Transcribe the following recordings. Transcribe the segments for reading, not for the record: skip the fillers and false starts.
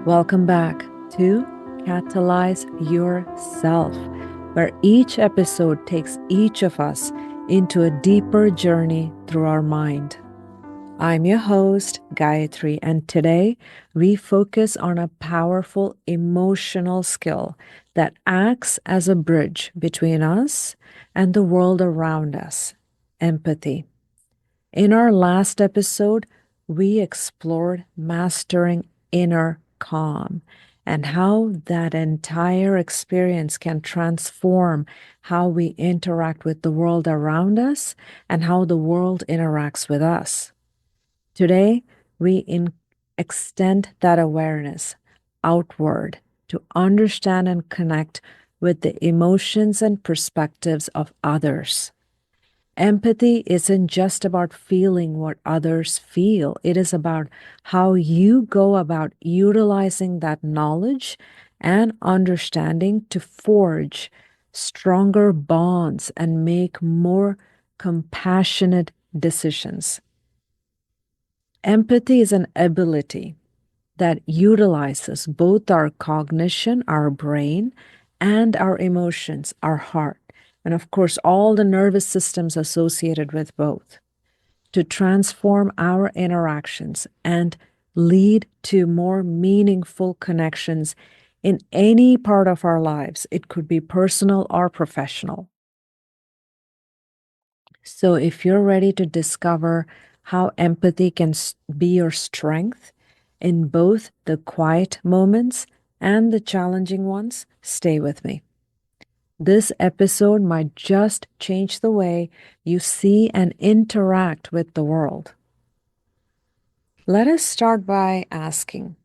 Welcome back to Catalyze Your Self, where each episode takes each of us into a deeper journey through our mind. I'm your host, Gayatri, and today we focus on a powerful emotional skill that acts as a bridge between us and the world around us: empathy. In our last episode, we explored mastering inner calm and how that entire experience can transform how we interact with the world around us and how the world interacts with us. Today, extend that awareness outward to understand and connect with the emotions and perspectives of others. Empathy isn't just about feeling what others feel. It is about how you go about utilizing that knowledge and understanding to forge stronger bonds and make more compassionate decisions. Empathy is an ability that utilizes both our cognition, our brain, and our emotions, our heart, and of course, all the nervous systems associated with both, to transform our interactions and lead to more meaningful connections in any part of our lives. It could be personal or professional. So, if you're ready to discover how empathy can be your strength in both the quiet moments and the challenging ones, stay with me. This episode might just change the way you see and interact with the world. Let us start by asking,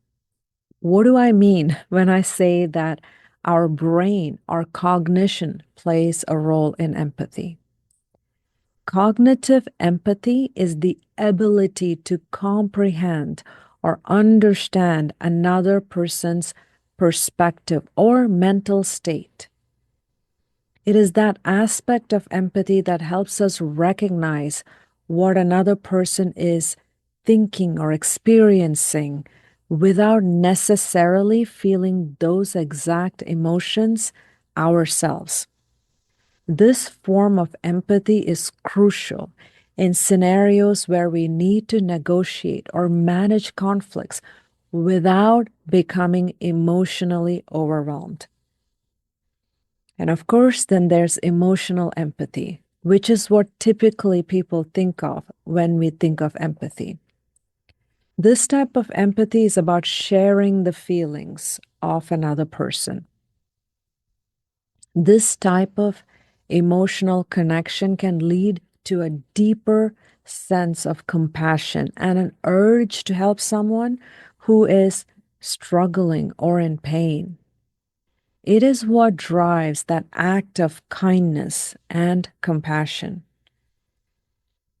what do I mean when I say that our brain, our cognition, plays a role in empathy? Cognitive empathy is the ability to comprehend or understand another person's perspective or mental state. It is that aspect of empathy that helps us recognize what another person is thinking or experiencing without necessarily feeling those exact emotions ourselves. This form of empathy is crucial in scenarios where we need to negotiate or manage conflicts without becoming emotionally overwhelmed. And of course, then there's emotional empathy, which is what typically people think of when we think of empathy. This type of empathy is about sharing the feelings of another person. This type of emotional connection can lead to a deeper sense of compassion and an urge to help someone who is struggling or in pain. It is what drives that act of kindness and compassion.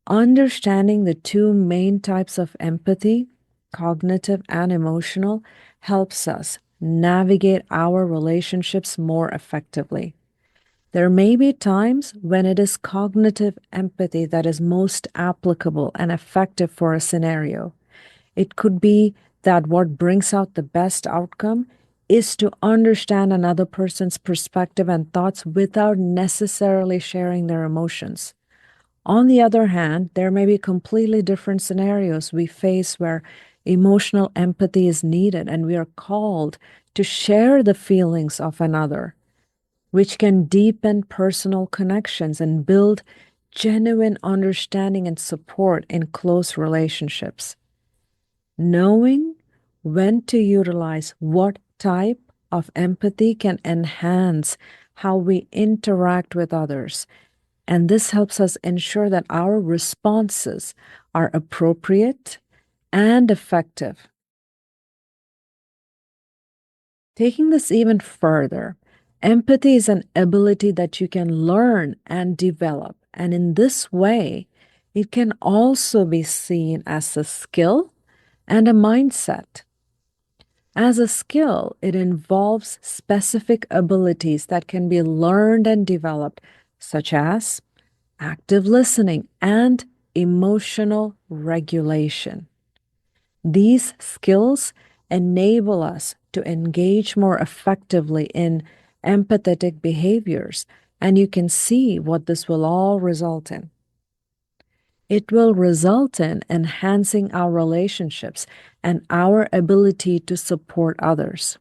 Understanding the two main types of empathy, cognitive and emotional, helps us navigate our relationships more effectively. There may be times when it is cognitive empathy that is most applicable and effective for a scenario. It could be that what brings out the best outcome is to understand another person's perspective and thoughts without necessarily sharing their emotions. On the other hand, there may be completely different scenarios we face where emotional empathy is needed and we are called to share the feelings of another, which can deepen personal connections and build genuine understanding and support in close relationships. Knowing when to utilize what type of empathy can enhance how we interact with others. And this helps us ensure that our responses are appropriate and effective. Taking this even further, empathy is an ability that you can learn and develop. And in this way, it can also be seen as a skill and a mindset. As a skill, it involves specific abilities that can be learned and developed, such as active listening and emotional regulation. These skills enable us to engage more effectively in empathetic behaviors. And you can see what this will all result in. It will result in enhancing our relationships and our ability to support others.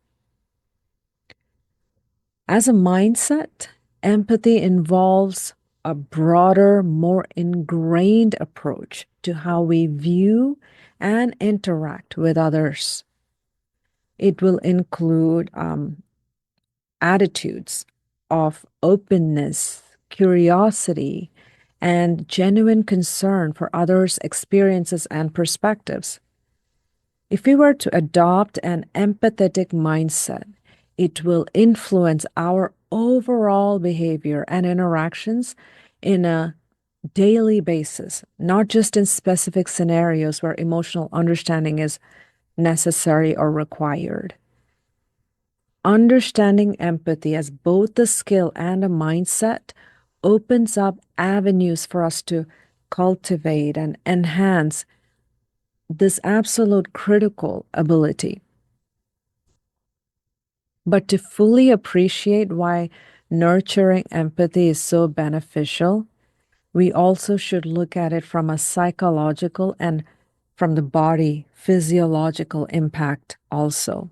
As a mindset, empathy involves a broader, more ingrained approach to how we view and interact with others. It will include attitudes of openness, curiosity, and genuine concern for others' experiences and perspectives. If we were to adopt an empathetic mindset, it will influence our overall behavior and interactions in a daily basis, not just in specific scenarios where emotional understanding is necessary or required. Understanding empathy as both a skill and a mindset opens up avenues for us to cultivate and enhance this absolute critical ability. But to fully appreciate why nurturing empathy is so beneficial, we also should look at it from a psychological and from the body physiological impact also.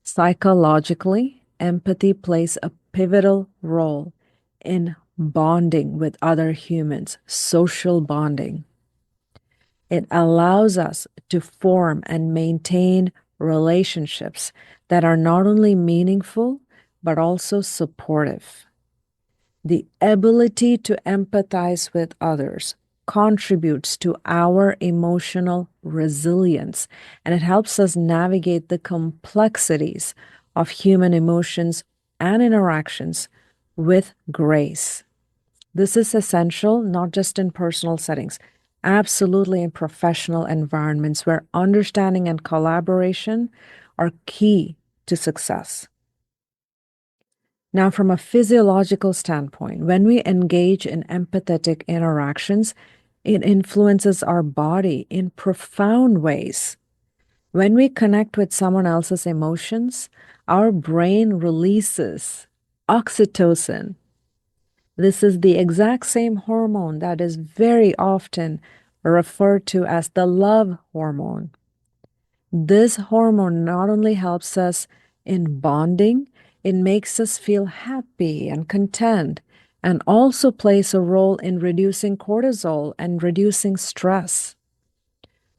Psychologically, empathy plays a pivotal role in bonding with other humans, social bonding. It allows us to form and maintain relationships that are not only meaningful, but also supportive. The ability to empathize with others contributes to our emotional resilience, and it helps us navigate the complexities of human emotions and interactions with grace. This is essential not just in personal settings, absolutely in professional environments where understanding and collaboration are key to success. Now, from a physiological standpoint, when we engage in empathetic interactions, it influences our body in profound ways. When we connect with someone else's emotions, our brain releases oxytocin. This is the exact same hormone that is very often referred to as the love hormone. This hormone not only helps us in bonding, it makes us feel happy and content, and also plays a role in reducing cortisol and reducing stress,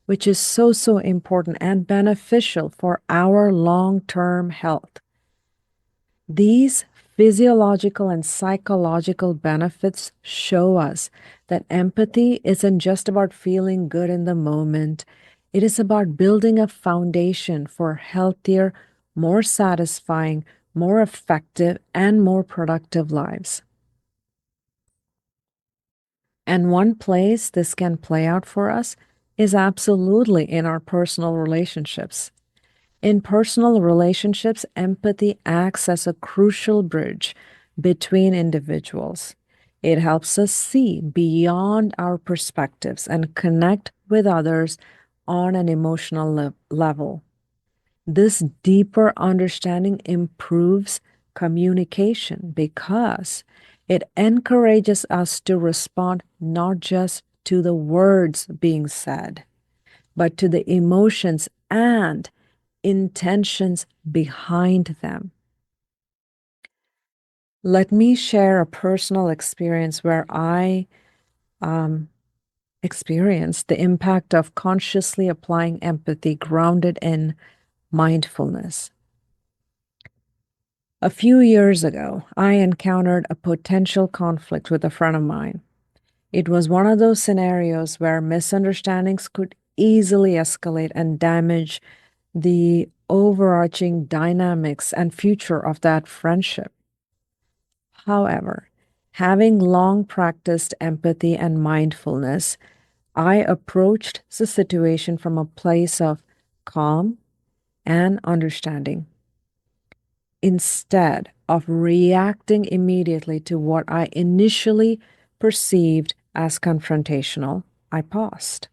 which is so important and beneficial for our long-term health. These physiological and psychological benefits show us that empathy isn't just about feeling good in the moment. It is about building a foundation for healthier, more satisfying, more effective, and more productive lives. And one place this can play out for us is absolutely in our personal relationships. In personal relationships, empathy acts as a crucial bridge between individuals. It helps us see beyond our perspectives and connect with others on an emotional level. This deeper understanding improves communication because it encourages us to respond not just to the words being said, but to the emotions and intentions behind them. Let me share a personal experience where I experienced the impact of consciously applying empathy grounded in mindfulness. A few years ago, I encountered a potential conflict with a friend of mine. It was one of those scenarios where misunderstandings could easily escalate and damage the overarching dynamics and future of that friendship. However, having long practiced empathy and mindfulness, I approached the situation from a place of calm and understanding. Instead of reacting immediately to what I initially perceived as confrontational, I paused.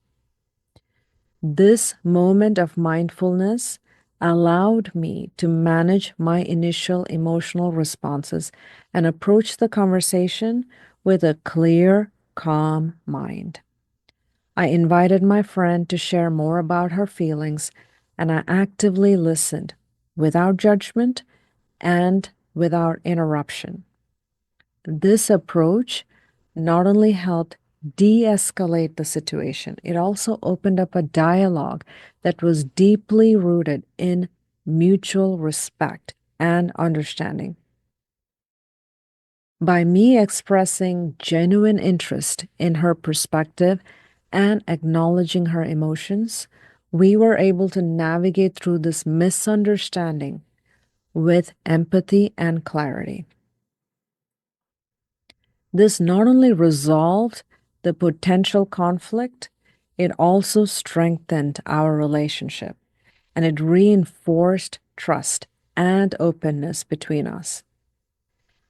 This moment of mindfulness allowed me to manage my initial emotional responses and approach the conversation with a clear, calm mind. I invited my friend to share more about her feelings, and I actively listened without judgment and without interruption. This approach not only helped de escalate the situation, it also opened up a dialogue that was deeply rooted in mutual respect and understanding. By me expressing genuine interest in her perspective and acknowledging her emotions, we were able to navigate through this misunderstanding with empathy and clarity. This not only resolved the potential conflict, it also strengthened our relationship and it reinforced trust and openness between us.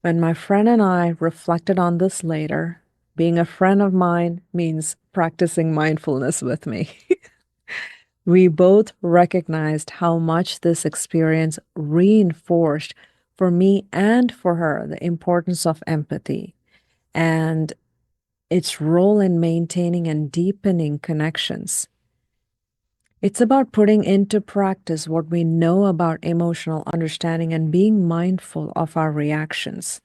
When my friend and I reflected on this later, being a friend of mine means practicing mindfulness with me. We both recognized how much this experience reinforced for me and for her the importance of empathy and its role in maintaining and deepening connections. It's about putting into practice what we know about emotional understanding and being mindful of our reactions.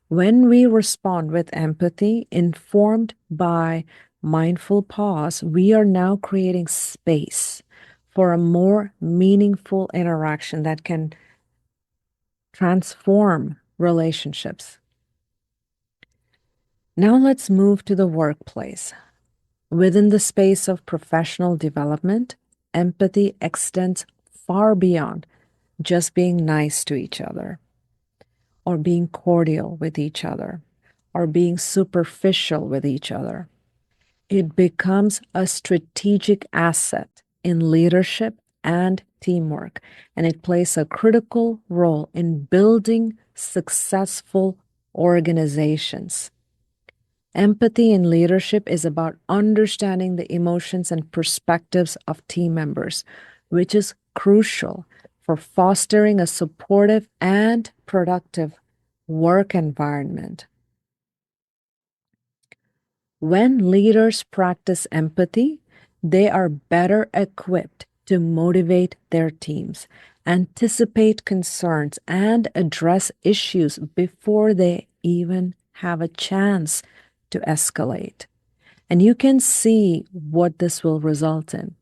When we respond with empathy, informed by mindful pause, we are now creating space for a more meaningful interaction that can transform relationships. Now let's move to the workplace. Within the space of professional development, empathy extends far beyond just being nice to each other, or being cordial with each other, or being superficial with each other. It becomes a strategic asset in leadership and teamwork, and it plays a critical role in building successful organizations. Empathy in leadership is about understanding the emotions and perspectives of team members, which is crucial for fostering a supportive and productive work environment. When leaders practice empathy, they are better equipped to motivate their teams, anticipate concerns, and address issues before they even have a chance to escalate. And you can see what this will result in.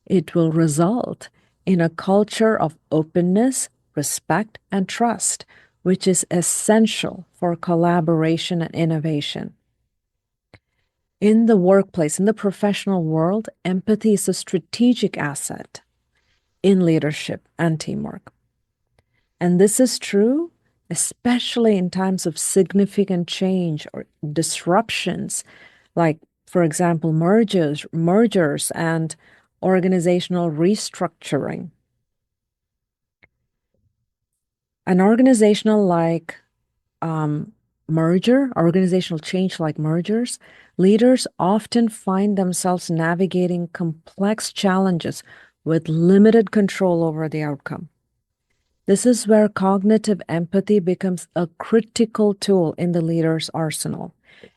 It will result in a culture of openness, respect, and trust, which is essential for collaboration and innovation. In the workplace, in the professional world, empathy is a strategic asset in leadership and teamwork. And this is true, especially in times of significant change or disruptions, like, for example, mergers and organizational restructuring. An organizational like organizational change like mergers, leaders often find themselves navigating complex challenges with limited control over the outcome. This is where cognitive empathy becomes a critical tool in the leader's arsenal,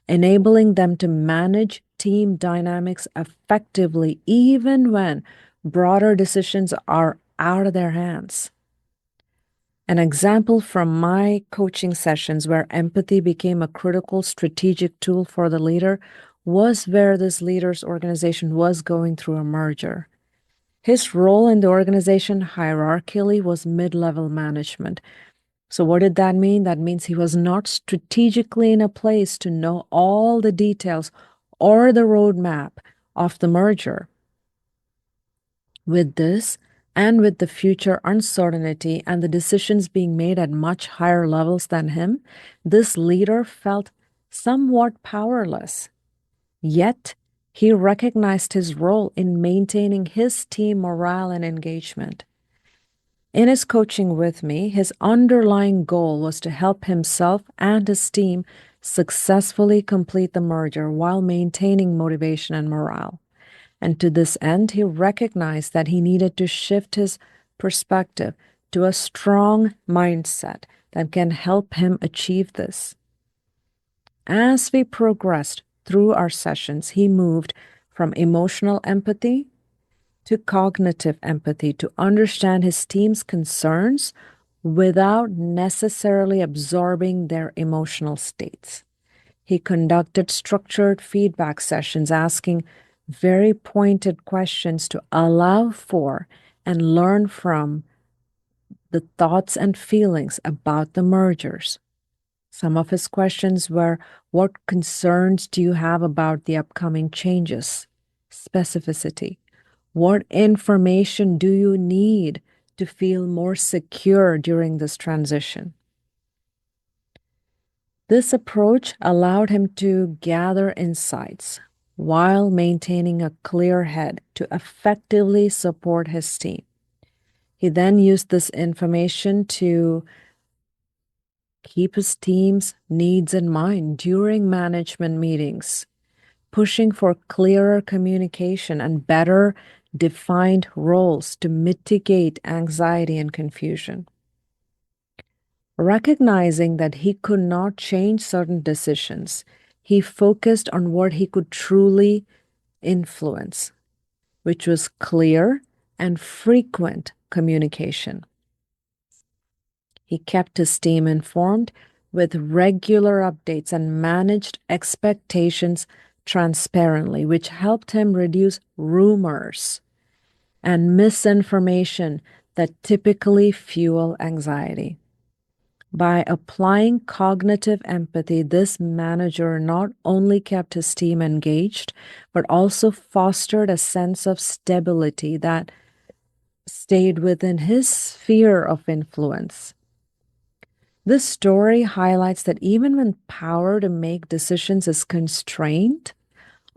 enabling them to manage team dynamics effectively even when broader decisions are out of their hands. An example from my coaching sessions where empathy became a critical strategic tool for the leader was where this leader's organization was going through a merger. His role in the organization hierarchically was mid-level management. So what did that mean? That means he was not strategically in a place to know all the details or the roadmap of the merger. With this, and with the future uncertainty and the decisions being made at much higher levels than him, this leader felt somewhat powerless. Yet, he recognized his role in maintaining his team morale and engagement. In his coaching with me, his underlying goal was to help himself and his team successfully complete the merger while maintaining motivation and morale. And to this end, he recognized that he needed to shift his perspective to a strong mindset that can help him achieve this. As we progressed through our sessions, he moved from emotional empathy to cognitive empathy to understand his team's concerns without necessarily absorbing their emotional states. He conducted structured feedback sessions, asking very pointed questions to allow for and learn from the thoughts and feelings about the mergers. Some of his questions were, what concerns do you have about the upcoming changes? Specificity. What information do you need to feel more secure during this transition? This approach allowed him to gather insights while maintaining a clear head to effectively support his team. He then used this information to keep his team's needs in mind during management meetings, pushing for clearer communication and better defined roles to mitigate anxiety and confusion. Recognizing that he could not change certain decisions, he focused on what he could truly influence, which was clear and frequent communication. He kept his team informed with regular updates and managed expectations transparently, which helped him reduce rumors and misinformation that typically fuel anxiety. By applying cognitive empathy, this manager not only kept his team engaged, but also fostered a sense of stability that stayed within his sphere of influence. This story highlights that even when power to make decisions is constrained,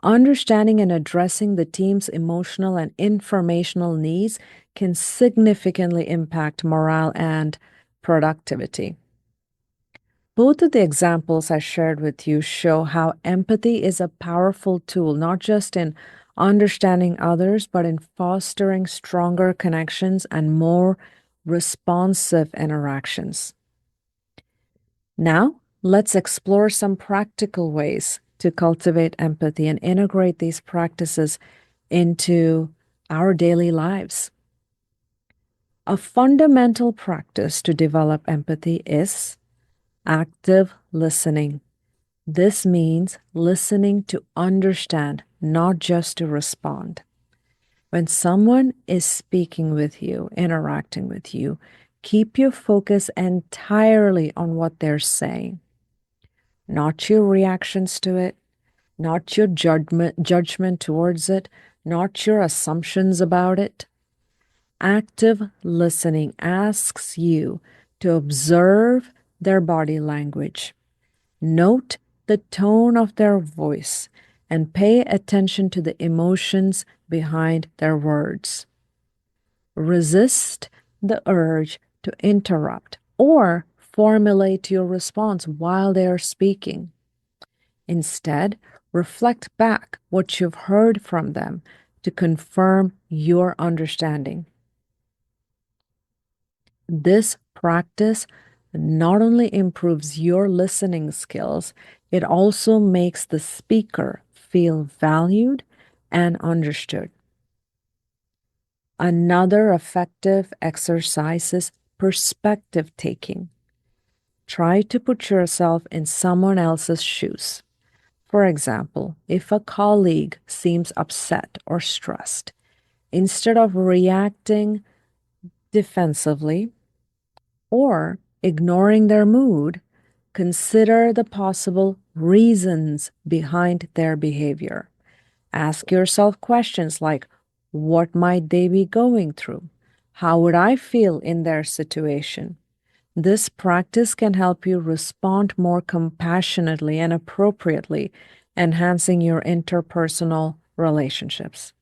understanding and addressing the team's emotional and informational needs can significantly impact morale and productivity. Both of the examples I shared with you show how empathy is a powerful tool, not just in understanding others, but in fostering stronger connections and more responsive interactions. Now, let's explore some practical ways to cultivate empathy and integrate these practices into our daily lives. A fundamental practice to develop empathy is active listening. This means listening to understand, not just to respond. When someone is speaking with you, interacting with you, keep your focus entirely on what they're saying, not your reactions to it, not your judgment towards it, not your assumptions about it. Active listening asks you to observe their body language, note the tone of their voice, and pay attention to the emotions behind their words. Resist the urge to interrupt or formulate your response while they are speaking. Instead, reflect back what you've heard from them to confirm your understanding. This practice not only improves your listening skills, it also makes the speaker feel valued and understood. Another effective exercise is perspective taking. Try to put yourself in someone else's shoes. For example, if a colleague seems upset or stressed, instead of reacting defensively or ignoring their mood, consider the possible reasons behind their behavior. Ask yourself questions like, what might they be going through? How would I feel in their situation? This practice can help you respond more compassionately and appropriately, enhancing your interpersonal relationships.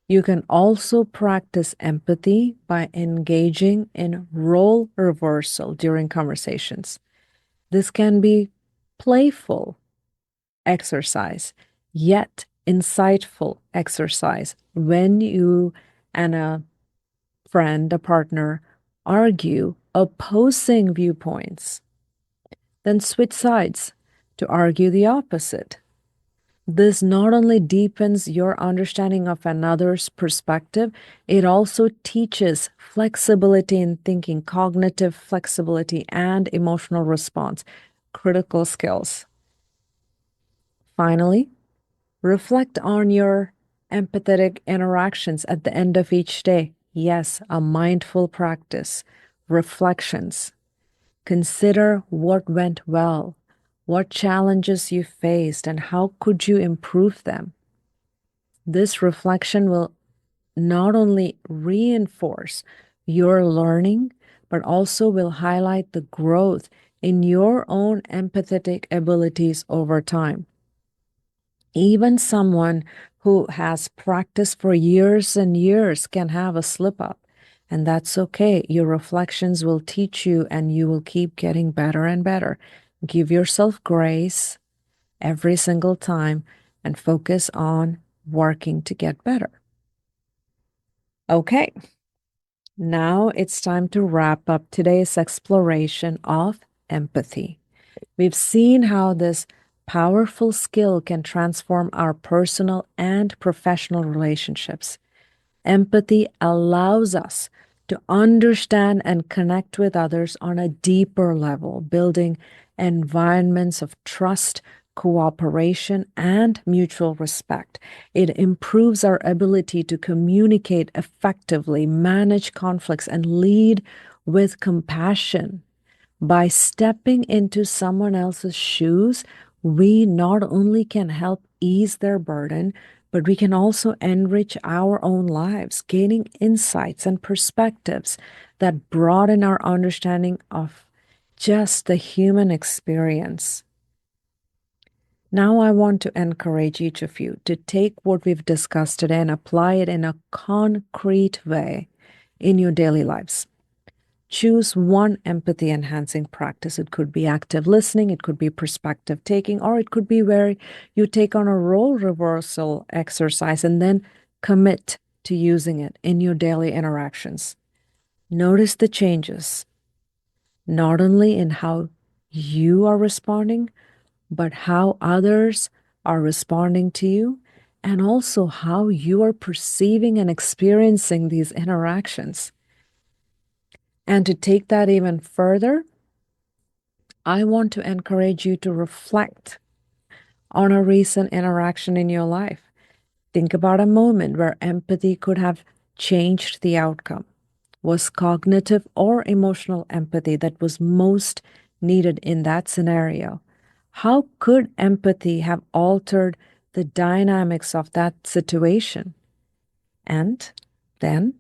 You can also practice empathy by engaging in role reversal during conversations. This can be playful exercise, yet insightful exercise when you and a friend, a partner, argue opposing viewpoints, then switch sides to argue the opposite. This not only deepens your understanding of another's perspective, it also teaches flexibility in thinking, cognitive flexibility, and emotional response, critical skills. Finally, reflect on your empathetic interactions at the end of each day. Yes, a mindful practice. Reflections. Consider what went well, what challenges you faced, and how could you improve them. This reflection will not only reinforce your learning, but also will highlight the growth in your own empathetic abilities over time. Even someone who has practiced for years and years can have a slip up, and that's okay. Your reflections will teach you, and you will keep getting better and better. Give yourself grace every single time and focus on working to get better. Okay, now it's time to wrap up today's exploration of empathy. We've seen how this powerful skill can transform our personal and professional relationships. Empathy allows us to understand and connect with others on a deeper level, building environments of trust, cooperation, and mutual respect. It improves our ability to communicate effectively, manage conflicts, and lead with compassion. By stepping into someone else's shoes, we not only can help ease their burden, but we can also enrich our own lives, gaining insights and perspectives that broaden our understanding of just the human experience. Now, I want to encourage each of you to take what we've discussed today and apply it in a concrete way in your daily lives. Choose one empathy enhancing practice. It could be active listening, it could be perspective taking, or it could be where you take on a role reversal exercise and then commit to using it in your daily interactions. Notice the changes, not only in how you are responding, but how others are responding to you, and also how you are perceiving and experiencing these interactions. And to take that even further, I want to encourage you to reflect on a recent interaction in your life. Think about a moment where empathy could have changed the outcome. Was cognitive or emotional empathy that was most needed in that scenario? How could empathy have altered the dynamics of that situation? And then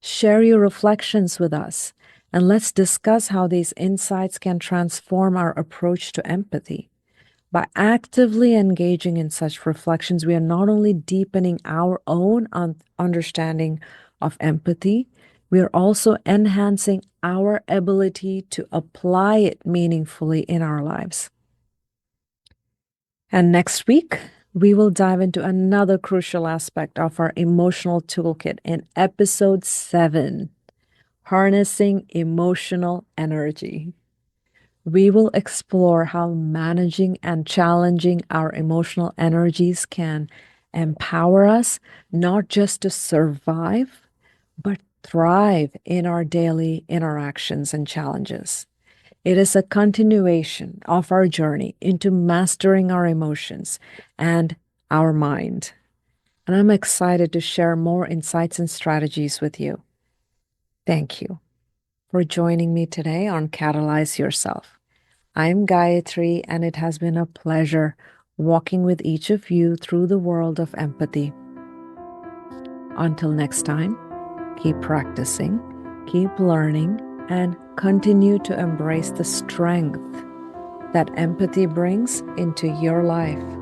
share your reflections with us, and let's discuss how these insights can transform our approach to empathy. By actively engaging in such reflections, we are not only deepening our own understanding of empathy, we are also enhancing our ability to apply it meaningfully in our lives. And next week, we will dive into another crucial aspect of our emotional toolkit in episode 7, harnessing emotional energy. We will explore how managing and challenging our emotional energies can empower us not just to survive, but thrive in our daily interactions and challenges. It is a continuation of our journey into mastering our emotions and our mind. And I'm excited to share more insights and strategies with you. Thank you for joining me today on Catalyze Yourself. I'm Gayatri, and it has been a pleasure walking with each of you through the world of empathy. Until next time, keep practicing, keep learning, and continue to embrace the strength that empathy brings into your life.